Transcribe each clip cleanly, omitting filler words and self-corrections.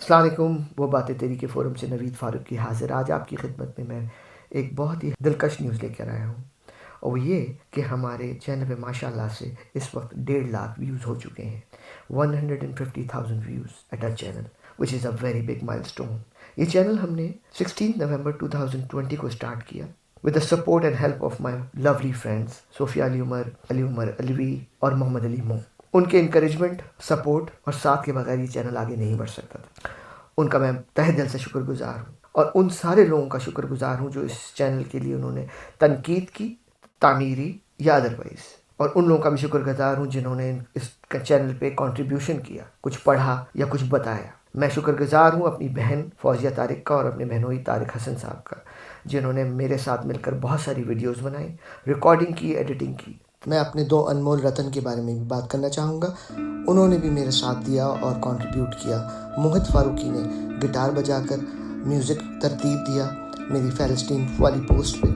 अस्सलाम वालेकुम। वो बातें तेरी के फ़ोरम से नवीद फ़ारूकी हाज़िर। आज आपकी खिदमत में मैं एक बहुत ही दिलकश न्यूज़ लेकर आया हूँ, और वो ये कि हमारे चैनल पे माशाल्लाह से इस वक्त 1.5 लाख व्यूज़ हो चुके हैं। 150,000 views at our channel, which is a very big milestone. ये चैनल हमने 16 नवंबर 2020 को स्टार्ट किया with the support and help of my lovely friends Sofia Ali Umar Alvi और मोहम्मद अली मो। उनके इंकरेजमेंट, सपोर्ट और साथ के बगैर ये चैनल आगे नहीं बढ़ सकता था। उनका मैं तहे दिल से शुक्रगुजार हूँ, और उन सारे लोगों का शुक्रगुजार हूँ जो इस चैनल के लिए उन्होंने तनकीद की, तामीरी या अदरवाइज। और उन लोगों का भी शुक्रगुजार हूँ जिन्होंने इस चैनल पे कंट्रीब्यूशन किया, कुछ पढ़ा या कुछ बताया। मैं शुक्रगुजार हूँ अपनी बहन फौजिया तारिक का और अपने बहनोई तारिक हसन साहब का, जिन्होंने मेरे साथ मिलकर बहुत सारी वीडियोस बनाई, रिकॉर्डिंग की, एडिटिंग की। मैं अपने दो अनमोल रतन के बारे में भी बात करना चाहूँगा। उन्होंने भी मेरे साथ दिया और कंट्रीब्यूट किया। मोहित फ़ारूकी ने गिटार बजाकर म्यूज़िक तरतीब दिया मेरी फ़लस्तीन वाली पोस्ट पे,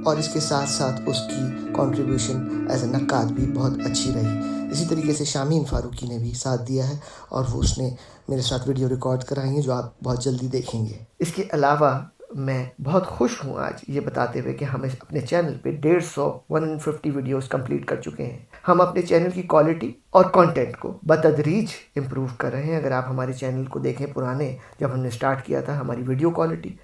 और इसके साथ साथ उसकी कंट्रीब्यूशन एज अ नक्काद भी बहुत अच्छी रही। इसी तरीके से शामीन फ़ारूकी ने भी साथ दिया है, और वो उसने मेरे साथ वीडियो रिकॉर्ड कराई है जो आप बहुत जल्दी देखेंगे। इसके अलावा मैं बहुत खुश हूँ आज ये बताते हुए कि हम अपने चैनल पे 150 वीडियोस कंप्लीट कर चुके हैं। हम अपने चैनल की क्वालिटी और कंटेंट को बतदरीज इम्प्रूव कर रहे हैं। अगर आप हमारे चैनल को देखें, पुराने जब हमने स्टार्ट किया था, हमारी वीडियो क्वालिटी,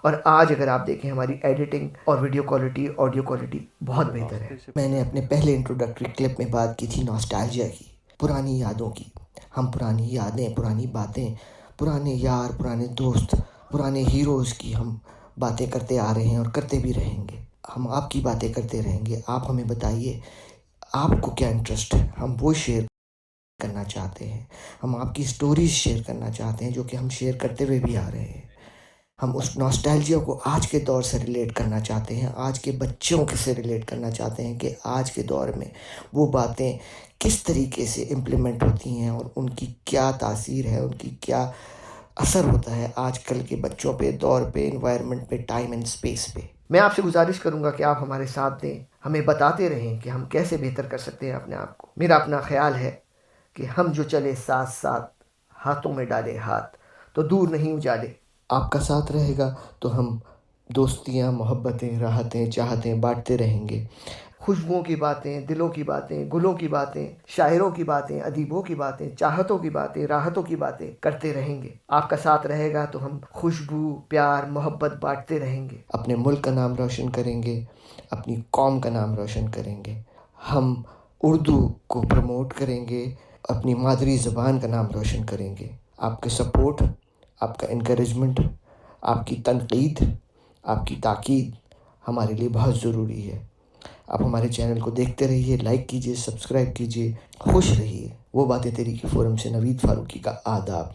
और आज अगर आप देखें हमारी एडिटिंग और वीडियो क्वालिटी, ऑडियो क्वालिटी बहुत बेहतर है। मैंने अपने पहले इंट्रोडक्टरी क्लिप में बात की थी नॉस्टैल्जिया की, पुरानी यादों की। हम पुरानी यादें, पुरानी बातें, पुराने यार, पुराने दोस्त, पुराने हीरोज़ की हम बातें करते आ रहे हैं और करते भी रहेंगे। हम आपकी बातें करते रहेंगे। आप हमें बताइए आपको क्या इंटरेस्ट है, हम वो शेयर करना चाहते हैं। हम आपकी स्टोरीज शेयर करना चाहते हैं जो कि हम शेयर करते हुए भी आ रहे हैं। हम उस नॉस्टैल्जिया को आज के दौर से रिलेट करना चाहते हैं, आज के बच्चों के से रिलेट करना चाहते हैं कि आज के दौर में वो बातें किस तरीके से इम्प्लीमेंट होती हैं और उनकी क्या तासीर है, उनकी क्या असर होता है आजकल के बच्चों पे, दौर पे, इन्वायरमेंट पे, टाइम एंड स्पेस पे। मैं आपसे गुजारिश करूंगा कि आप हमारे साथ दें, हमें बताते रहें कि हम कैसे बेहतर कर सकते हैं अपने आप को। मेरा अपना ख्याल है कि हम जो चले साथ साथ, हाथों में डाले हाथ तो दूर नहीं उजाले। आपका साथ रहेगा तो हम दोस्तियाँ, मोहब्बतें, राहतें, चाहतें बांटते रहेंगे। खुशबुओं की बातें, दिलों की बातें, गुलों की बातें, शायरों की बातें, अदीबों की बातें, चाहतों की बातें, राहतों की बातें करते रहेंगे। आपका साथ रहेगा तो हम खुशबू, प्यार, मोहब्बत बांटते रहेंगे। अपने मुल्क का नाम रोशन करेंगे, अपनी कौम का नाम रोशन करेंगे। हम उर्दू को प्रमोट करेंगे, अपनी मादरी ज़बान का नाम रोशन करेंगे। आपके सपोर्ट, आपका इनकरेजमेंट, आपकी तनकीद, आपकी ताकीद हमारे लिए बहुत ज़रूरी है। आप हमारे चैनल को देखते रहिए, लाइक कीजिए, सब्सक्राइब कीजिए, खुश रहिए। वो बातें तेरी के फ़ोरम से नवीद फ़ारूकी का आदाब।